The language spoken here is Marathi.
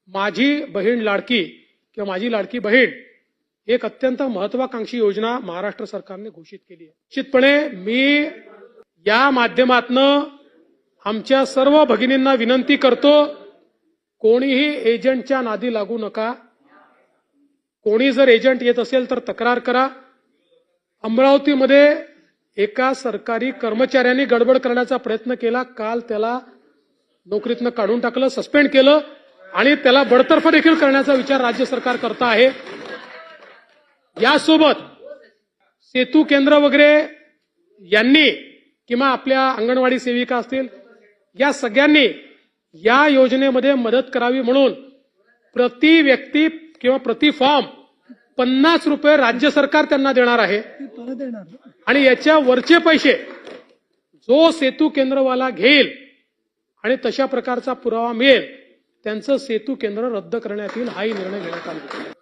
माझी बहीण लाडकी किंवा माझी लाडकी बहीण एक अत्यंत महत्वाकांक्षी योजना महाराष्ट्र सरकारने घोषित केली आहे। निश्चितपणे मी या माध्यमातनं आमच्या सर्व भगिनींना विनंती करतो, कोणीही एजंटच्या नादी लागू नका। कोणी जर एजंट येत असेल तर तक्रार करा। अमरावतीमध्ये एका सरकारी कर्मचाऱ्यांनी गडबड करण्याचा प्रयत्न केला, काल त्याला नोकरीतनं काढून टाकलं, सस्पेंड केलं आणि त्याला बडतर्फ देखील करण्याचा विचार राज्य सरकार करत आहे। यासोबत सेतू केंद्र वगैरे यांनी किंवा आपल्या अंगणवाडी सेविका असतील या सगळ्यांनी या योजनेमध्ये मदत करावी म्हणून प्रति व्यक्ती किंवा प्रति फॉर्म 50 रुपये राज्य सरकार त्यांना देणार आहे आणि याच्या वरचे पैसे जो सेतू केंद्रवाला घेईल आणि तशा प्रकारचा पुरावा मिळेल त्यांचं सेतू केंद्र रद्द करण्यात येईल, हाही निर्णय घेण्यात आला।